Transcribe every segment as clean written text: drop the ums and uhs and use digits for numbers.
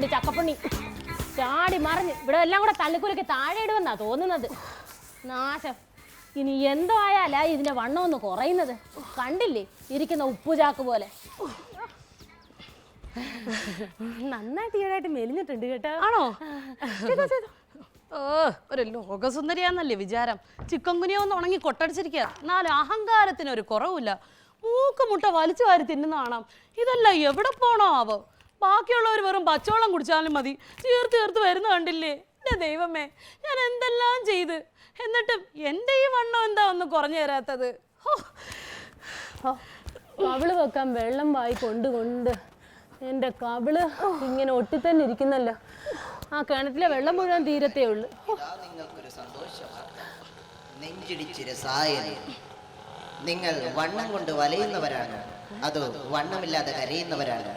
എന്റെ ചക്കപ്പണ്ണി ചാടി മറിഞ്ഞ് ഇവിടെ എല്ലാം കൂടെ തള്ളിക്കുലക്ക് താഴെ ഇടുമെന്നാ തോന്നുന്നത്. നാശം. ഇനി എന്തോ ആയാലാ ഇതിന്റെ വണ്ണം ഒന്ന് കുറയുന്നത്. കണ്ടില്ലേ ഇരിക്കുന്ന ഉപ്പുചാക്ക് പോലെ. നന്നായിട്ട് ഈടായിട്ട് മെലിഞ്ഞിട്ടുണ്ട് കേട്ടോ. ആണോ? ഒരു ലോകസുന്ദരിയാന്നല്ലേ വിചാരം. ചിക്കൻ കുനിയ ഒന്ന് ഉണങ്ങി കൊട്ടടിച്ചിരിക്കുക. എന്നാലും അഹങ്കാരത്തിന് ഒരു കുറവില്ല. മൂക്ക് മുട്ട വലിച്ചു വാരി തിന്നുന്ന കാണാം. ഇതെല്ലാം എവിടെ പോണോ ആവോ? ബാക്കിയുള്ളവർ വെറും പച്ചവെള്ളം കുടിച്ചാലും മതി, ചേർത്ത് വരുന്ന കണ്ടില്ലേ. എൻ്റെ ദൈവമേ, ഞാൻ എന്തെല്ലാം ചെയ്ത്, എന്നിട്ടും എൻ്റെ ഈ വണ്ണം എന്താ ഒന്ന് കുറഞ്ഞു തരാത്തത്? കവിള് വെക്കാൻ വെള്ളം വായി കൊണ്ട് എൻ്റെ കവിള് ഇങ്ങനെ ഒട്ടിത്തന്നെ ഇരിക്കുന്നല്ലോ. ആ കിണറ്റിലെ വെള്ളം മുഴുവൻ തീരത്തേ ഉള്ളു. നിങ്ങൾ വണ്ണം കൊണ്ട് വലയുന്നവരാണ്, അതോ വണ്ണമില്ലാതെ കരയുന്നവരാണ്?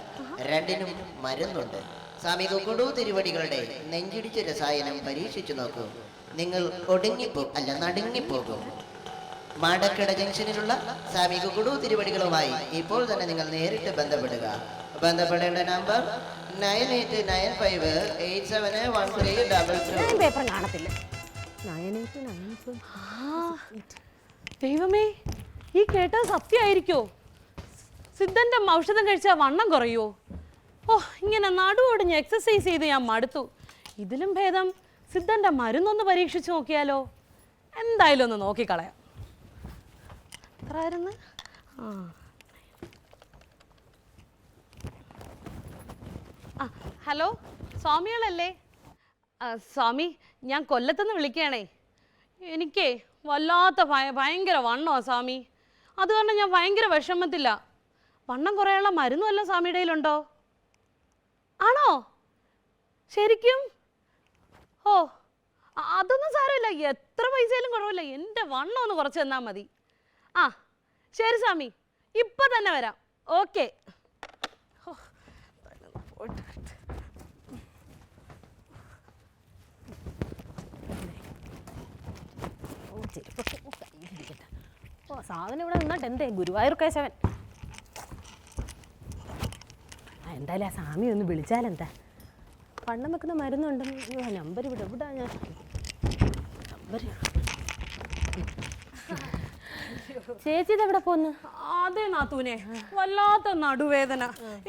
രണ്ടിനും മരുന്നുണ്ട്. സ്വാമി കുക്കുടു തിരുവടികളുടെ നെഞ്ചിടിച്ച രസായനം പരീക്ഷിച്ചു നോക്കൂ. നിങ്ങൾ നടുങ്ങിപ്പോകും. മാടക്കട ജംഗ്ഷനിലുള്ള സ്വാമി കുക്കുടു തിരുവടികളുമായി ഇപ്പോൾ തന്നെ നിങ്ങൾ നേരിട്ട് ബന്ധപ്പെടുക. ബന്ധപ്പെടേണ്ട നമ്പർ 9895871333. പേപ്പർ കാണത്തില്ല. ദൈവമേ, ഈ കേട്ടത് സത്യമായിരിക്കോ? സിദ്ധന്റെ ഔഷധം കഴിച്ചാൽ വണ്ണം കുറയോ? ഇങ്ങനെ നടുവൊടിഞ്ഞ് എക്സസൈസ് ചെയ്ത് ഞാൻ മടുത്തു. ഇതിലും ഭേദം സിദ്ധന്റെ മരുന്നൊന്ന് പരീക്ഷിച്ച് നോക്കിയാലോ? എന്തായാലും ഒന്ന് നോക്കിക്കളയാം. എത്രയായിരുന്നു? ഹലോ, സ്വാമികളല്ലേ? സ്വാമി, ഞാൻ കൊല്ലത്തുനിന്ന് വിളിക്കുകയാണേ. എനിക്കേ വല്ലാത്ത ഭയങ്കര വണ്ണമാണ് സ്വാമി. അത് കാരണം ഞാൻ ഭയങ്കര വിഷമത്തില്ല. വണ്ണം കുറയാനുള്ള മരുന്നും എല്ലാം സ്വാമിയുടെ കയ്യിലുണ്ടോ? ആണോ? ശരിക്കും? അതൊന്നും സാരമില്ല, എത്ര പൈസയിലും കുറവില്ല. എൻ്റെ വണ്ണം ഒന്ന് കുറച്ച് തന്നാൽ മതി. ശരി സ്വാമി, ഇപ്പം തന്നെ വരാം. ഓക്കെ. സാധനം ഇവിടെ നിന്നിട്ട് എന്തേ ഗുരുവായൂർ കേശവൻ. എന്തായാലും ആ സ്വാമി ഒന്ന് വിളിച്ചാലെന്താ? വണ്ണം വെക്കുന്ന മരുന്നുണ്ടെന്ന് നമ്പർ ഇവിടെ ഞാൻ നമ്പർ. ചേച്ചി ഇതെവിടെ പോന്ന്? അതെ നാത്തൂനെ, വല്ലാത്ത നടുവേദന.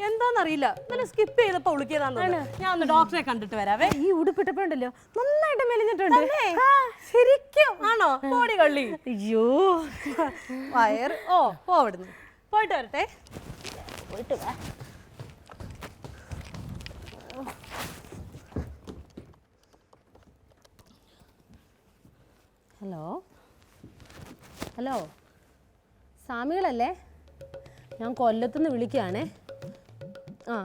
എന്താന്നറിയില്ല, ഇന്നലെ സ്കിപ്പ് ചെയ്തപ്പോ വിളിക്കിയതാന്ന്. ഞാൻ ഒന്ന് ഡോക്ടറെ കണ്ടിട്ട് വരാവേ. ഈ ഉടുപ്പിട്ടപ്പോണ്ടല്ലോ നന്നായിട്ട് മെലിഞ്ഞിട്ടുണ്ട്. ശരിക്കും? ആണോ? പോടി കള്ളി. അയ്യോ, വയറ്. പോ അവിടുന്ന്. പോയിട്ട് വരട്ടെ. പോയിട്ട് വാ. ഹലോ, സ്വാമികളല്ലേ? ഞാൻ കൊല്ലത്തുനിന്ന് വിളിക്കുകയാണേ.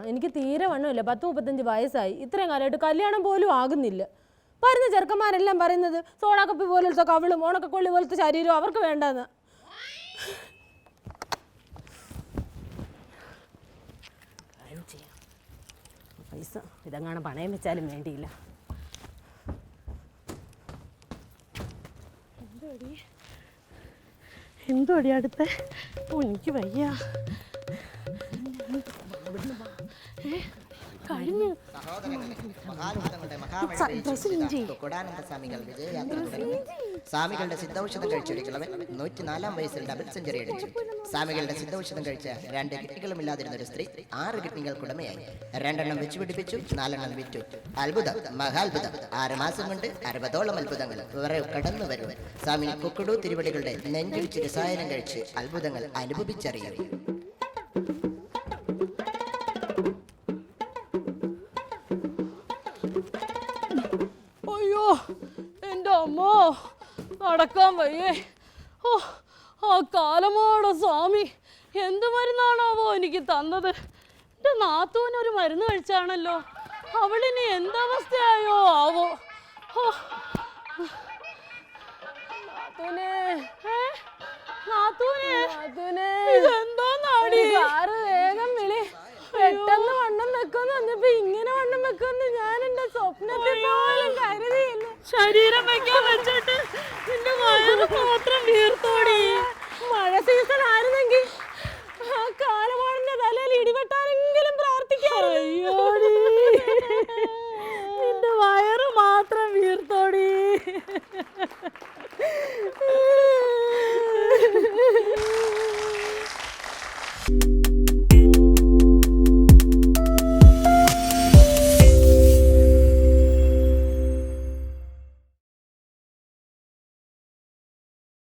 എനിക്ക് തീരെ വണ്ണമില്ല, 10-35 വയസ്സായി. ഇത്രയും കാലമായിട്ട് കല്യാണം പോലും ആകുന്നില്ല. വരുന്ന ചെറുക്കന്മാരെല്ലാം പറയുന്നത് സോഡാക്കപ്പി പോലത്തെ കവിളും ഓണക്കക്കൊള്ളി പോലത്തെ ശരീരവും അവർക്ക് വേണ്ടെന്ന്. പൈസ ഇതെങ്ങാണ് പണയം വെച്ചാലും വേണ്ടിയില്ല. എന്തോടി അടുത്ത? എനിക്ക് വയ്യ. കഴിഞ്ഞു. സ്വാമികളുടെ സിദ്ധൌഷധം കഴിച്ചൊരിക്കലവൻ 104-ാം വയസ്സിൽ ഡബിൾ സെഞ്ചുറി അടിച്ചു. സ്വാമികളുടെ സിദ്ധൌഷധം കഴിച്ച 2 കിഡ്നികളും ഇല്ലാതിരുന്ന ഒരു സ്ത്രീ 6 കിഡ്നികൾക്കുടമയായി. 2 വെച്ച് പിടിപ്പിച്ചു, 4 വിറ്റു. അത്ഭുതം, മഹാത്ഭുതം. 6 മാസം കൊണ്ട് 60ഓളം അത്ഭുതങ്ങൾ കടന്നു വരും. സ്വാമി കുക്കുടു തിരുവടികളുടെ നെഞ്ചൊഴിച്ച് രസായനം കഴിച്ച് അത്ഭുതങ്ങൾ അനുഭവിച്ചറിയും. അയ്യോ, എൻ്റെ അമ്മോ, നടക്കാൻ വയ്യേ. ആ കാലമോടെ സ്വാമി എന്ത് മരുന്നാണാവോ എനിക്ക് തന്നത്? എൻ്റെ നാത്തൂനൊരു മരുന്ന് കഴിച്ചാണല്ലോ. അവളിനി എന്തവസ്ഥയായോ ആവോ? വേഗം വിളി. പെട്ടെന്ന് വണ്ണം വെക്കുമെന്ന് വന്നപ്പോ ഇങ്ങനെ വണ്ണം വെക്കുമെന്ന് ഞാൻ എന്റെ സ്വപ്നത്തിൽ പോലും കരുതിയില്ല. ശരീരം വെക്കാൻ വെച്ചിട്ട് നിന്റെ വയറ് മാത്രം വീർത്തോടി.